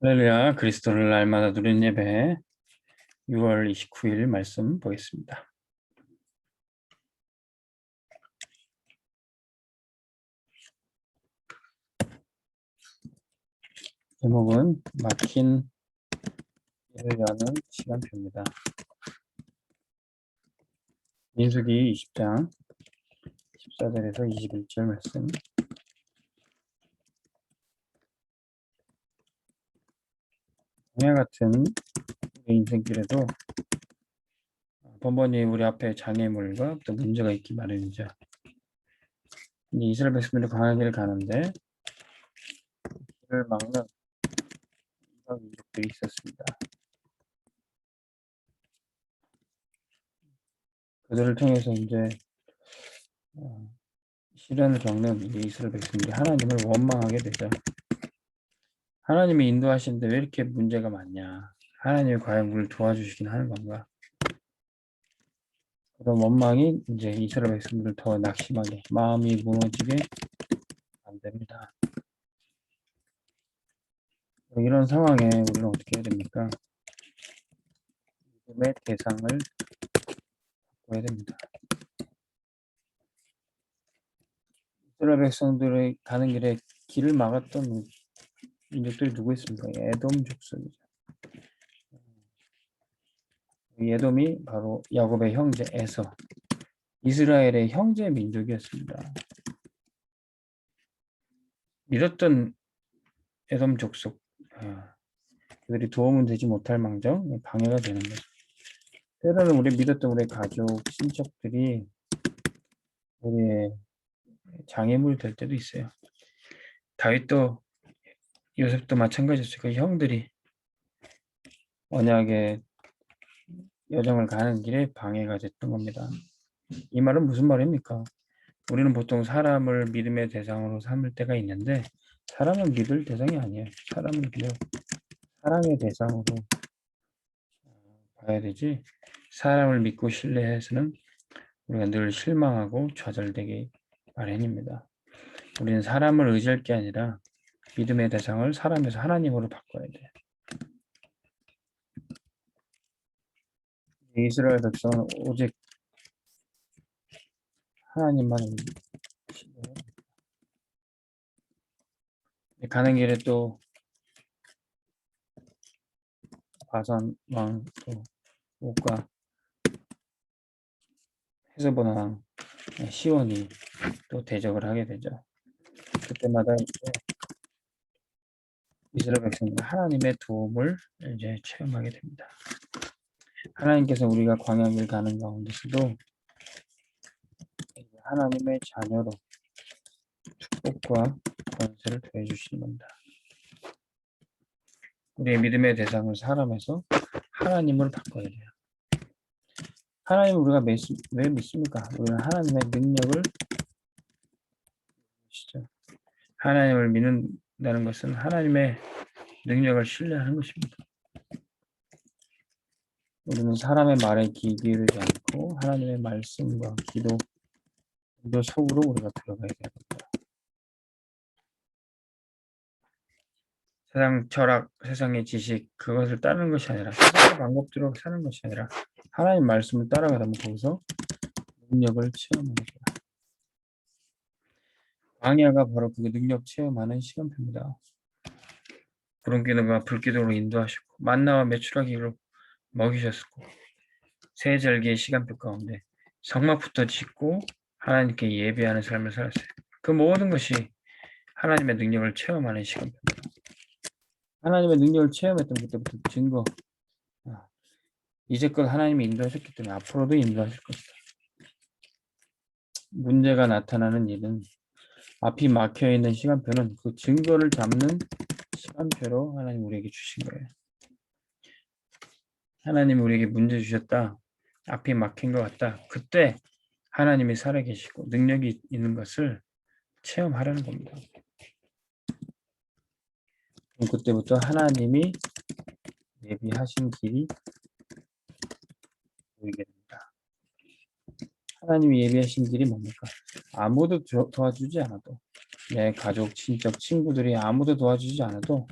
할렐루야, 그리스도를 날마다 누리는 예배 6월 29일 말씀 보겠습니다. 제목은 막힌 예배라는 시간표입니다. 민수기 20장 14절에서 21절 말씀. 광야 같은 우리 인생길에도 번번이 우리 앞에 장애물과 또 문제가 있기 마련이죠. 이스라엘 백성들이 광야길을 가는데 길을 막는 이방 민족들이 있었습니다. 그들을 통해서 이제 시련을 겪는 이스라엘 백성들이 하나님을 원망하게 되죠. 하나님이 인도하시는데 왜 이렇게 문제가 많냐? 하나님이 과연 우리를 도와주시긴 하는 건가? 그런 원망이 이제 이스라엘 백성들을 더 낙심하게, 마음이 무너지게 만듭니다. 이런 상황에 우리는 어떻게 해야 됩니까? 믿음의 대상을 바꿔야 됩니다. 이스라엘 백성들이 가는 길에 길을 막았던 민족들이 누구 있습니까? 에돔 족속이죠. 에돔이 바로 야곱의 형제 에서, 이스라엘의 형제 민족이었습니다. 믿었던 에돔 족속, 그들이 도움은 되지 못할 망정 방해가 되는 거죠. 때로는 우리 믿었던 우리 가족, 친척들이 우리의 장애물이 될 때도 있어요. 다윗도 요셉도 마찬가지였어요. 그 형들이 언약의 여정을 가는 길에 방해가 됐던 겁니다. 이 말은 무슨 말입니까? 우리는 보통 사람을 믿음의 대상으로 삼을 때가 있는데 사람은 믿을 대상이 아니에요. 사람은 그냥 사랑의 대상으로 봐야 되지, 사람을 믿고 신뢰해서는 우리가 늘 실망하고 좌절되기 마련입니다. 우리는 사람을 의지할 게 아니라 믿음의 대상을 사람에서 하나님으로 바꿔야 돼요. 이스라엘 백성은 오직 하나님만 신뢰해요. 가는 길에 또 바산 왕, 또 옥과 헤스본 왕 시온이 또 대적을 하게 되죠. 그때마다 이제 이스라엘 백성은 하나님의 도움을 이제 체험하게 됩니다. 하나님께서 우리가 광야길 가는 가운데서도 하나님의 자녀로 축복과 권세를 더해 주시는 겁니다. 우리의 믿음의 대상을 사람에서 하나님을 바꿔야 돼요. 하나님을 우리가 왜 믿습니까? 우리는 하나님의 능력을 믿으시죠. 하나님을 믿는다는 것은 하나님의 능력을 신뢰하는 것입니다. 우리는 사람의 말에 귀 기울이지 않고 하나님의 말씀과 기도 속으로 우리가 들어가야 됩니다. 세상 철학, 세상의 지식, 그것을 따르는 것이 아니라 세상의 방법대로 사는 것이 아니라 하나님 말씀을 따라가다 보면 거기서 능력을 체험하게 돼요. 광야가 바로 그 능력 체험하는 시간표입니다. 구름기둥과 불기둥으로 인도하시고 만나와 메추라기로 먹이셨고 세절기의 시간표 가운데 성막부터 짓고 하나님께 예배하는 삶을 살았어요. 그 모든 것이 하나님의 능력을 체험하는 시간표입니다. 하나님의 능력을 체험했던 그때부터 증거, 이제껏 하나님이 인도하셨기 때문에 앞으로도 인도하실 것이다. 문제가 나타나는 일은 앞이 막혀있는 시간표는 그 증거를 잡는 시간표로 하나님 우리에게 주신 거예요. 하나님이 우리에게 문제 주셨다, 앞이 막힌 것 같다, 그때 하나님이 살아계시고 능력이 있는 것을 체험하라는 겁니다. 그때부터 하나님이 예비하신 길이 보이게 됩니다. 하나님이 예비하신 길이 뭡니까? 아무도 도와주지 않아도, 내 가족, 친척, 친구들이 아무도 도와주지 않아도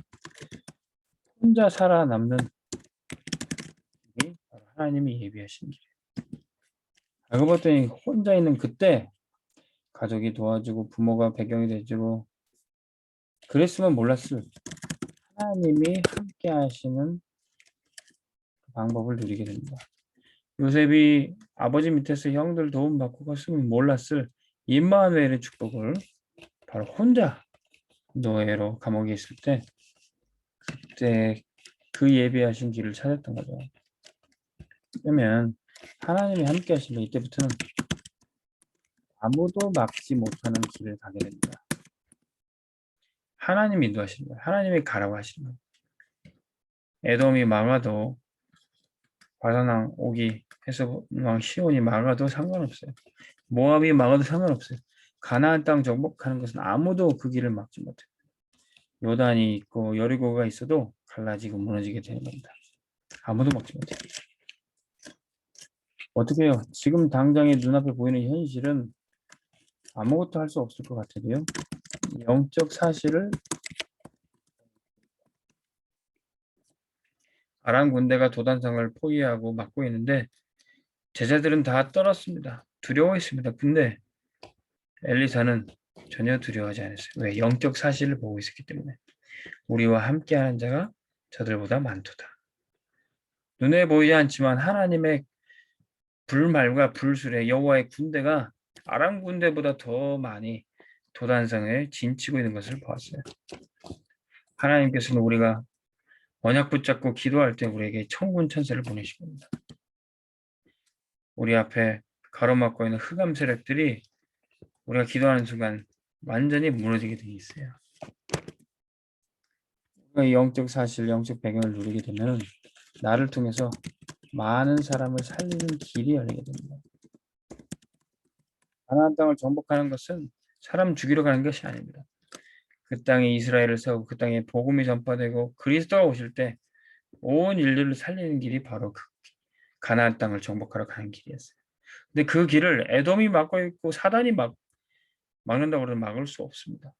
혼자 살아남는 길이 바로 하나님이 예비하신 길이에요. 알고 봤더니 혼자 있는 그때 가족이 도와주고 부모가 배경이 돼주고 그랬으면 몰랐을 하나님이 함께 하시는 방법을 누리게 됩니다. 요셉이 아버지 밑에서 형들 도움받고 갔으면 몰랐을 임마누엘의 축복을 바로 혼자 노예로 감옥에 있을 때 그때 그 예비하신 길을 찾았던 거죠. 그러면 하나님이 함께 하시면 이때부터는 아무도 막지 못하는 길을 가게 됩니다. 하나님이 인도하시는 거예요. 하나님이 가라고 하시는 거예요. 에돔이 망하도 바산왕 오기 해서왕 시온이 망하도 상관없어요. 모압이 망하도 상관없어요. 가나안 땅 정복하는 것은 아무도 그 길을 막지 못해요. 요단이 있고 여리고가 있어도 갈라지고 무너지게 되는 겁니다. 아무도 막지 못해요. 어떻게 해요? 지금 당장에 눈앞에 보이는 현실은 아무것도 할 수 없을 것 같아도요. 영적 사실을 아람 군대가 도단성을 포위하고 막고 있는데 제자들은 다 떨었습니다. 두려워했습니다. 근데 엘리사는 전혀 두려워하지 않았어요. 왜? 영적 사실을 보고 있었기 때문에. 우리와 함께하는 자가 저들보다 많도다. 눈에 보이지 않지만 하나님의 불말과 불술의 여호와의 군대가 아람 군대보다 더 많이 도단성에 진치고 있는 것을 보았어요. 하나님께서는 우리가 언약 붙잡고 기도할 때 우리에게 천군 천사를 보내실 겁니다. 우리 앞에 가로막고 있는 흑암 세력들이 우리가 기도하는 순간 완전히 무너지게 돼 있어요. 우리가 영적 사실, 영적 배경을 누리게 되면 나를 통해서 많은 사람을 살리는 길이 열리게 됩니다. 가나안 땅을 정복하는 것은 사람 죽이러 가는 것이 아닙니다. 그 땅에 이스라엘을 세우고 그 땅에 복음이 전파되고 그리스도가 오실 때 온 인류를 살리는 길이 바로 그 가나안 땅을 정복하러 가는 길이었어요. 근데 그 길을 에돔이 막고 있고 사단이 막는다고 해서 막을 수 없습니다.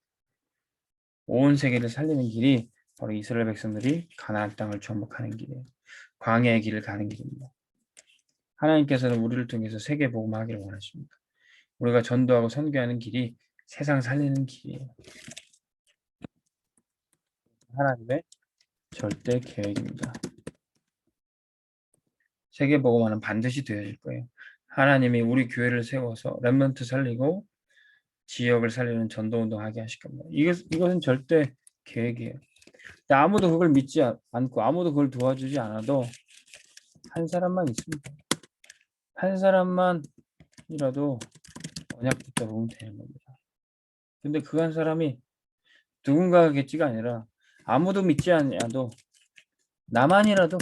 온 세계를 살리는 길이 바로 이스라엘 백성들이 가나안 땅을 정복하는 길이에요. 광야의 길을 가는 길입니다. 하나님께서는 우리를 통해서 세계 복음하기를 원하십니다. 우리가 전도하고 선교하는 길이 세상 살리는 길이에요. 하나님의 절대 계획입니다. 세계 복음화는 반드시 되어질 거예요. 하나님이 우리 교회를 세워서 렘넌트 살리고 지역을 살리는 전도운동 하게 하실 겁니다. 이것은 절대 계획이에요. 근데 아무도 그걸 믿지 않고 아무도 그걸 도와주지 않아도 한 사람만 있습니다. 한 사람만이라도 언약 붙잡으면 되는 겁니다. 근데 그 한 사람이 누군가겠지가 아니라 아무도 믿지 않아도 나만이라도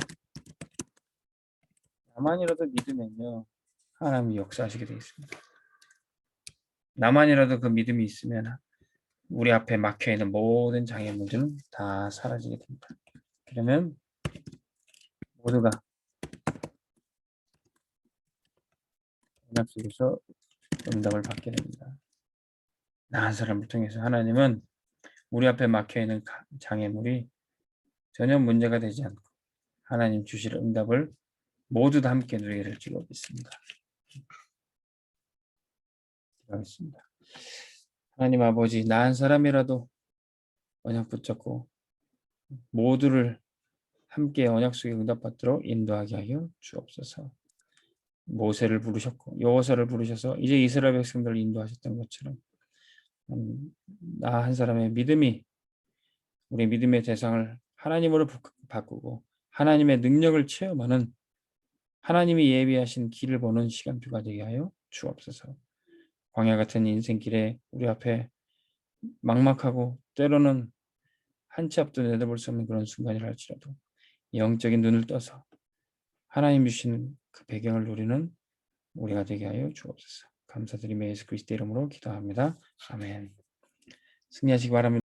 믿으면요 하나님이 역사하시게 되어 있습니다. 나만이라도 그 믿음이 있으면 우리 앞에 막혀있는 모든 장애물들은 다 사라지게 됩니다. 그러면 모두가 언약 속에서 응답을 받게 됩니다. 나 한 사람을 통해서 하나님은 우리 앞에 막혀있는 장애물이 전혀 문제가 되지 않고 하나님 주실 응답을 모두 다 함께 누리게 될 줄 믿습니다. 기도하겠습니다. 하나님 아버지, 나 한 사람이라도 언약 붙잡고 모두를 함께 언약 속에 응답받도록 인도하게 하여 주옵소서. 모세를 부르셨고 여호사를 부르셔서 이제 이스라엘 백성들을 인도하셨던 것처럼 나 한 사람의 믿음이 우리 믿음의 대상을 하나님으로 바꾸고 하나님의 능력을 체험하는 하나님이 예비하신 길을 보는 시간표가 되게 하여 주옵소서. 광야 같은 인생길에 우리 앞에 막막하고 때로는 한 치 앞도 내다볼 수 없는 그런 순간이라 할지라도 영적인 눈을 떠서 하나님 주시는 그 배경을 누리는 우리가 되게 하여 주옵소서. 감사드리며 예수 그리스도 이름으로 기도합니다. 아멘. 승리하시기 바랍니다.